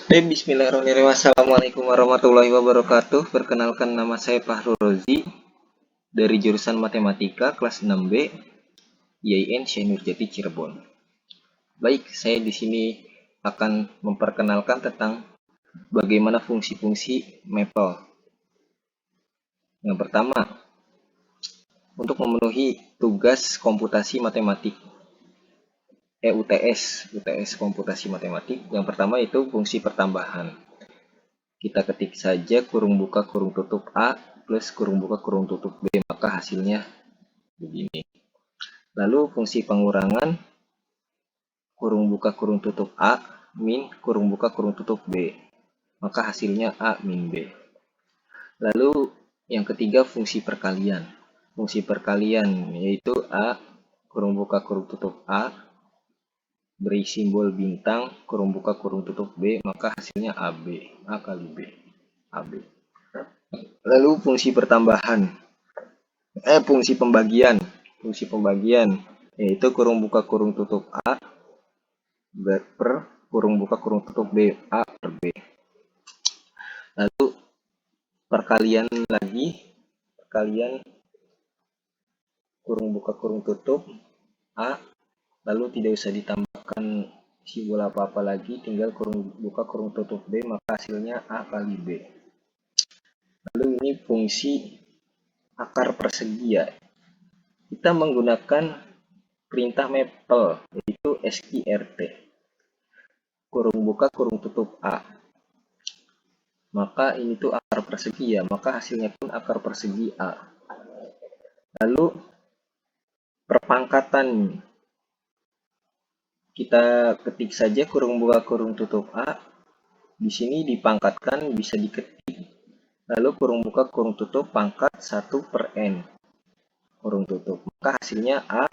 Bismillahirrahmanirrahim. Assalamualaikum warahmatullahi wabarakatuh. Perkenalkan, nama saya Fahrul Rozi dari jurusan Matematika kelas 6B IAIN Syekh Nurjati Cirebon. Baik, saya di sini akan memperkenalkan tentang bagaimana fungsi-fungsi Maple. Yang pertama, untuk memenuhi tugas komputasi matematik UTS komputasi matematik. Yang pertama itu fungsi pertambahan. Kita ketik saja kurung buka kurung tutup A plus kurung buka kurung tutup B, maka hasilnya begini. Lalu fungsi pengurangan, kurung buka kurung tutup A min kurung buka kurung tutup B, maka hasilnya A min B. Lalu yang ketiga fungsi perkalian. Fungsi perkalian yaitu A kurung buka kurung tutup A beri simbol bintang kurung buka kurung tutup B, maka hasilnya AB, A kali B, AB. Lalu fungsi pertambahan, fungsi pembagian yaitu kurung buka kurung tutup A per kurung buka kurung tutup B, A per B. Lalu perkalian kurung buka kurung tutup A, lalu tidak usah ditambahkan simbol apa-apa lagi, tinggal kurung buka kurung tutup B, maka hasilnya A kali B. Lalu ini fungsi akar persegi ya. Kita menggunakan perintah Maple yaitu SQRT. Kurung buka kurung tutup A. Maka ini tuh akar persegi ya, maka hasilnya pun akar persegi A. Lalu perpangkatan, kita ketik saja kurung buka kurung tutup A. Di sini dipangkatkan bisa diketik. Lalu kurung buka kurung tutup pangkat 1 per N kurung tutup. Maka hasilnya A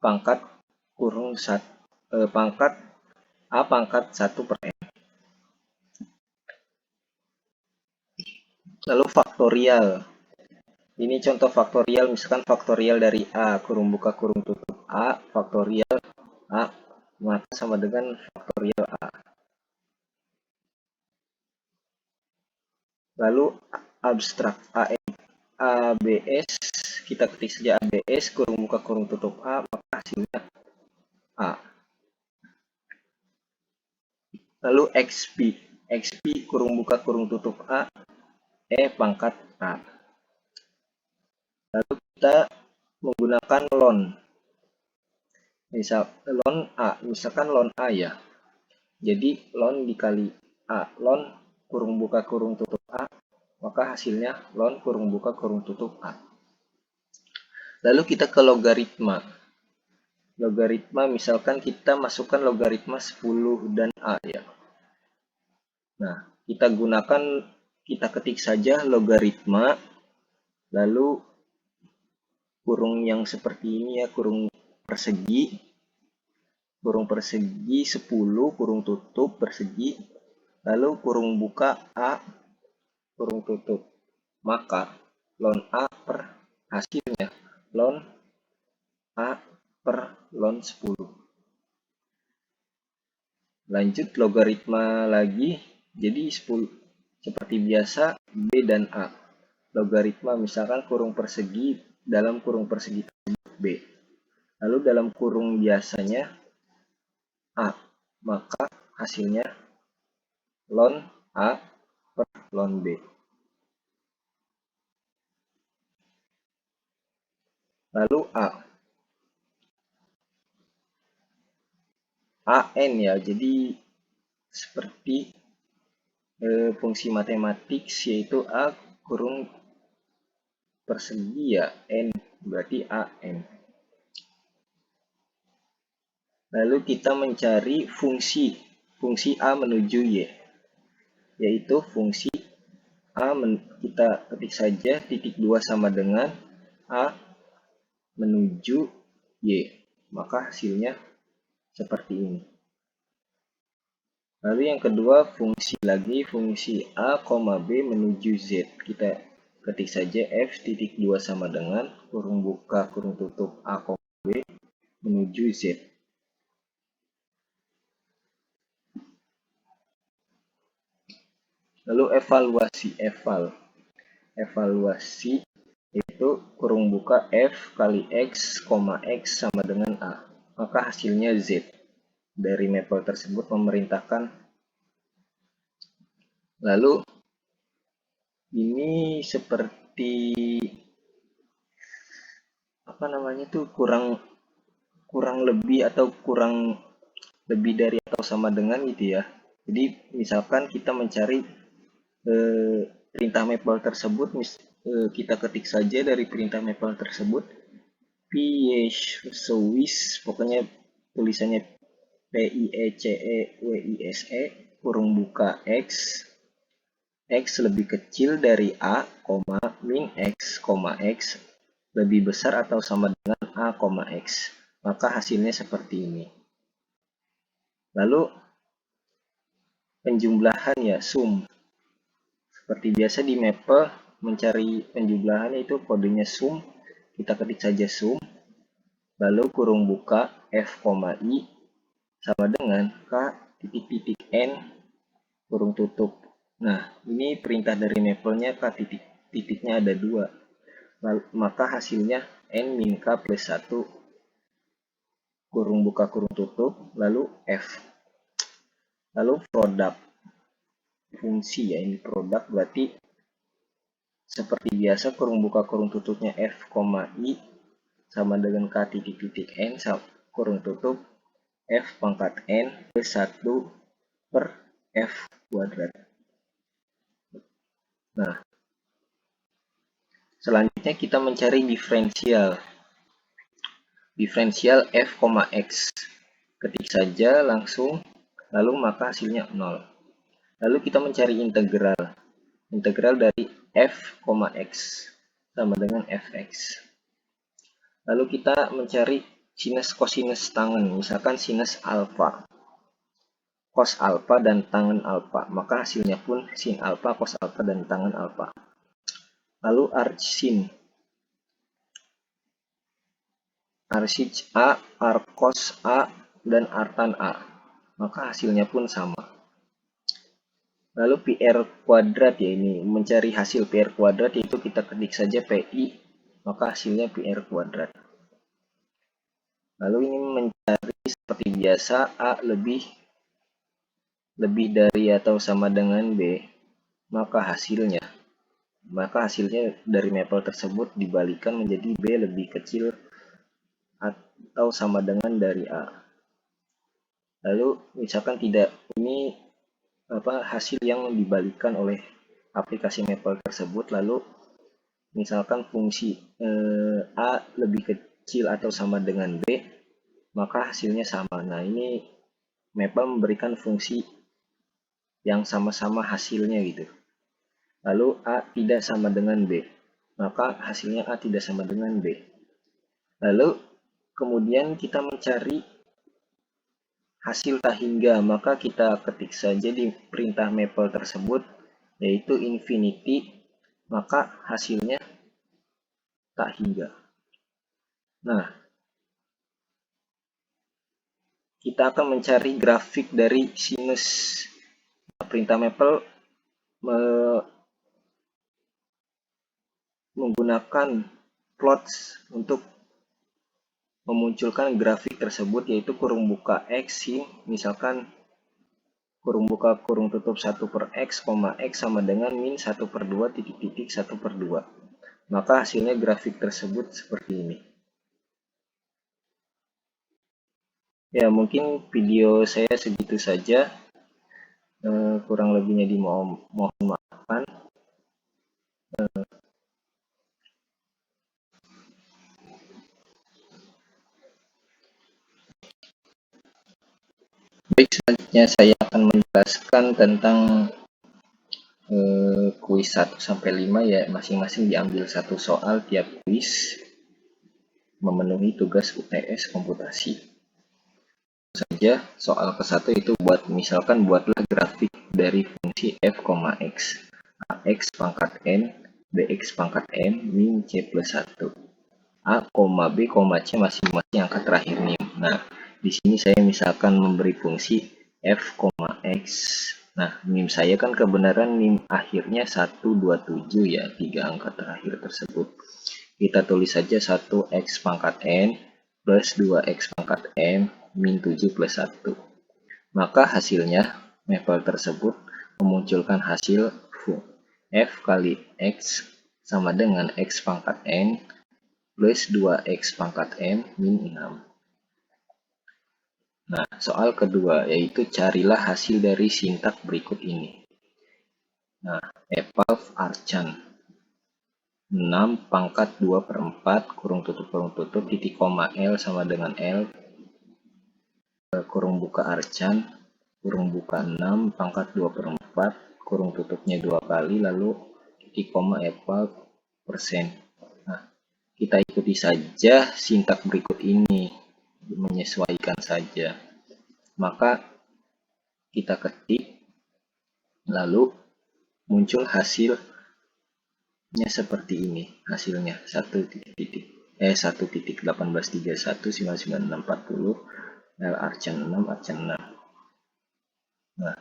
pangkat kurung 1 pangkat A pangkat 1 per N. Lalu faktorial. Ini contoh faktorial, misalkan faktorial dari A kurung buka kurung tutup A faktorial A, maka sama dengan faktorial A. Lalu abstrak ABS, kita ketik saja ABS kurung buka kurung tutup A, maka hasilnya A. Lalu XP kurung buka kurung tutup A pangkat A. Lalu kita menggunakan ln. Misalkan ln A ya. Jadi ln dikali A, ln kurung buka kurung tutup A, maka hasilnya ln kurung buka kurung tutup A. Lalu kita ke logaritma. Logaritma misalkan kita masukkan logaritma 10 dan A ya. Nah, kita ketik saja logaritma, lalu kurung yang seperti ini ya, kurung persegi 10 kurung tutup persegi, lalu kurung buka A kurung tutup, maka ln A per hasilnya ln A per ln 10. Lanjut logaritma lagi, jadi 10 seperti biasa B dan A. Logaritma misalkan kurung persegi dalam kurung persegi B, lalu dalam kurung biasanya A, maka hasilnya ln A per ln B. Lalu AN ya, jadi seperti fungsi matematik yaitu A kurung persegi ya, N berarti AN. Lalu kita mencari fungsi A menuju Y, yaitu fungsi A kita ketik saja titik 2 sama dengan A menuju Y, maka hasilnya seperti ini. Lalu yang kedua fungsi A, B menuju Z. Kita ketik saja F titik 2 sama dengan kurung buka kurung tutup A, B menuju Z. Lalu evaluasi itu kurung buka F kali X, X sama dengan A. Maka hasilnya Z. Dari mapel tersebut memerintahkan. Lalu ini seperti apa namanya tuh kurang lebih atau kurang lebih dari atau sama dengan gitu ya. Jadi misalkan kita mencari perintah mapel tersebut, kita ketik saja dari perintah mapel tersebut PIECE, pokoknya tulisannya PIECEWISE kurung buka X lebih kecil dari A, min X, X lebih besar atau sama dengan A, X. Maka hasilnya seperti ini. Lalu penjumlahan ya, sum. Seperti biasa di mapel mencari penjumlahan itu kodenya sum. Kita ketik saja sum. Lalu kurung buka F, I sama dengan K titik N kurung tutup. Nah, ini perintah dari mapelnya K titiknya ada 2. Maka hasilnya N min K plus 1 kurung buka kurung tutup lalu F. Lalu produk fungsi ya, ini produk berarti seperti biasa kurung buka kurung tutupnya F, I sama dengan K titik N kurung tutup F pangkat N plus 1 per F kuadrat. Nah, selanjutnya kita mencari diferensial. Diferensial F, X. Ketik saja langsung, lalu maka hasilnya 0. Lalu kita mencari integral. Integral dari F, X sama dengan Fx. Lalu kita mencari sinus kosinus tangen, misalkan sinus alfa, cos alfa dan tangen alfa. Maka hasilnya pun sin alfa, cos alfa dan tangen alfa. Lalu arcsin. Arsic A, arcos A, dan artan A. Maka hasilnya pun sama. Lalu PR kuadrat ya, ini mencari hasil PR kuadrat yaitu kita ketik saja PI, maka hasilnya PR kuadrat. Lalu ini mencari seperti biasa A lebih dari atau sama dengan B, maka hasilnya dari mapel tersebut dibalikan menjadi B lebih kecil atau sama dengan dari A. Lalu misalkan tidak, ini hasil yang dibalikan oleh aplikasi mapel tersebut, lalu misalkan fungsi A lebih kecil atau sama dengan B, maka hasilnya sama. Nah, ini mapel memberikan fungsi yang sama-sama hasilnya gitu. Lalu A tidak sama dengan B, maka hasilnya A tidak sama dengan B. Lalu kemudian kita mencari hasil tak hingga, maka kita ketik saja di perintah mapel tersebut yaitu infinity, maka hasilnya tak hingga. Nah, kita akan mencari grafik dari sinus. Perintah mapel menggunakan plots untuk memunculkan grafik tersebut, yaitu kurung buka X, misalkan kurung buka kurung tutup 1 per X, X sama dengan min 1 per 2 titik 1 per 2. Maka hasilnya grafik tersebut seperti ini. Ya, mungkin video saya segitu saja. Kurang lebihnya dimohon maafkan. Baik, selanjutnya saya akan menjelaskan tentang kuis 1 sampai 5 ya, masing-masing diambil satu soal tiap kuis, memenuhi tugas UTS komputasi. Saja soal ke-1 itu misalkan buatlah grafik dari fungsi f, x, ax pangkat n, bx pangkat n, min c plus 1. A, B, C masing-masing angka terakhir nih. Nah, di sini saya misalkan memberi fungsi f, x Nah, NIM saya kan kebenaran NIM akhirnya 127 ya, 3 angka terakhir tersebut. Kita tulis saja 1x pangkat n plus 2x pangkat m min 7 plus 1. Maka hasilnya, mapel tersebut memunculkan hasil f kali x sama dengan x pangkat n plus 2x pangkat m min 6. Nah, soal kedua yaitu carilah hasil dari sintak berikut ini. Nah, Epalv Archan 6 pangkat 2 per 4 kurung tutup titik koma L sama dengan L kurung buka Archan kurung buka 6 pangkat 2 per 4 kurung tutupnya 2 kali lalu titik koma Epalv persen. Nah, kita ikuti saja sintak berikut ini, menyesuaikan saja. Maka kita ketik, lalu muncul hasilnya seperti ini. Hasilnya 1.18319940 L Archan 6 Archan 6. Nah,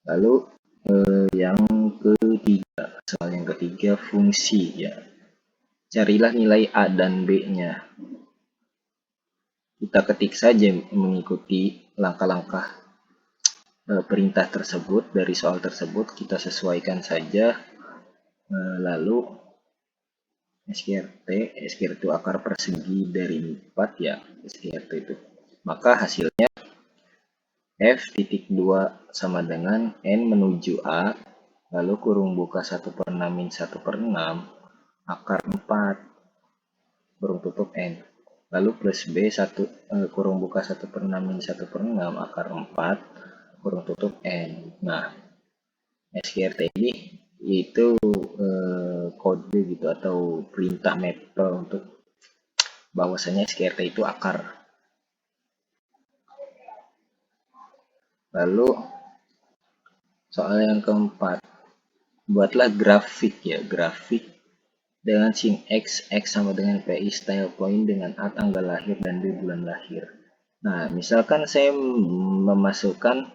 lalu yang ketiga, soal yang ketiga fungsi ya. Carilah nilai A dan B-nya. Kita ketik saja mengikuti langkah-langkah perintah tersebut. Dari soal tersebut kita sesuaikan saja. Lalu SQRT itu akar persegi dari 4 ya, SQRT itu. Maka hasilnya F titik 2 sama dengan N menuju A, lalu kurung buka 1 per 6 min 1 per 6, akar 4, kurung tutup N. Lalu plus B, kurung buka 1 per 6 min 1 per 6, akar 4, kurung tutup N. Nah, SQRT ini itu kode gitu atau perintah mapel untuk bahwasanya SQRT itu akar. Lalu soal yang keempat, buatlah grafik ya, grafik dengan sin X sama dengan PI style point dengan A tanggal lahir dan B bulan lahir. Nah, misalkan saya memasukkan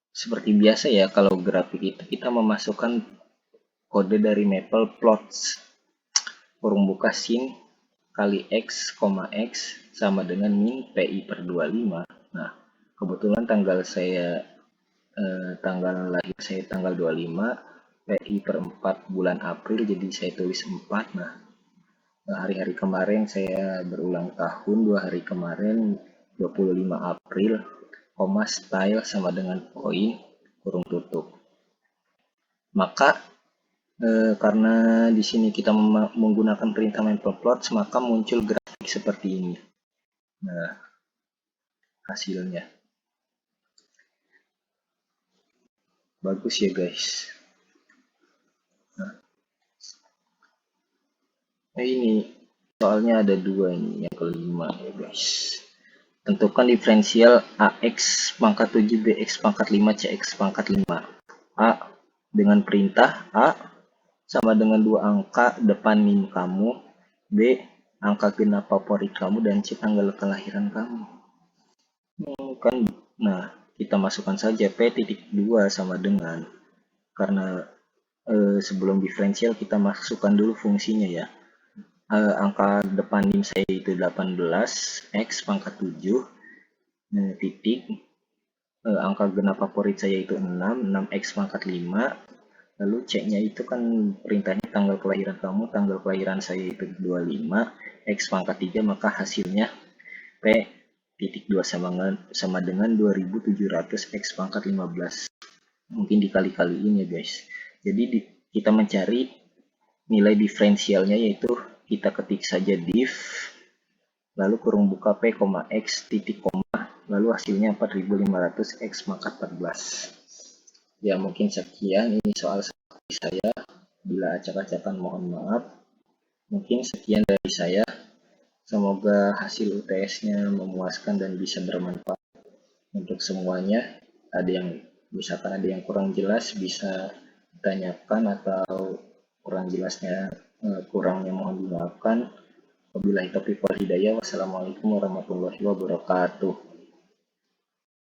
seperti biasa ya, kalau grafik itu kita memasukkan kode dari Mapleplot kurung buka sin kali X, X sama dengan min PI per 25. Nah, kebetulan tanggal lahir saya tanggal 25, PI per 4 bulan April, jadi saya tulis 4. Nah, hari-hari kemarin saya berulang tahun, 2 hari kemarin 25 April, koma style sama dengan point, kurung tutup. Maka karena di sini kita menggunakan perintah Mapleplot, maka muncul grafik seperti ini. Nah, hasilnya bagus ya guys. Nah ini soalnya ada 2 ini, yang kelima ya guys. Tentukan diferensial AX pangkat 7 BX pangkat 5 CX pangkat 5. A dengan perintah A sama dengan 2 angka depan NIM kamu, B angka genap favorit kamu, dan C tanggal kelahiran kamu. Nah, kita masukkan saja P.2 sama dengan, karena sebelum diferensial kita masukkan dulu fungsinya ya. Angka depan NIM saya itu 18, X pangkat 7, titik, angka genap favorit saya itu 6, 6X pangkat 5, lalu C-nya itu kan perintahnya tanggal kelahiran kamu, tanggal kelahiran saya itu 25, X pangkat 3, maka hasilnya P.2 sama dengan 2700 X pangkat 15. Mungkin dikali-kaliin ya guys. Jadi kita mencari nilai diferensialnya, yaitu kita ketik saja div lalu kurung buka P, X titik koma, lalu hasilnya 4500 X pangkat 14. Ya mungkin sekian ini soal saya. Bila acak-acakan mohon maaf. Mungkin sekian dari saya. Semoga hasil UTS-nya memuaskan dan bisa bermanfaat untuk semuanya. Ada yang misalkan ada yang kurang jelas bisa ditanyakan, atau kurang jelasnya kurangnya mohon dimaafkan. Wabillahi taufiq wal hidayah. Wassalamualaikum warahmatullahi wabarakatuh.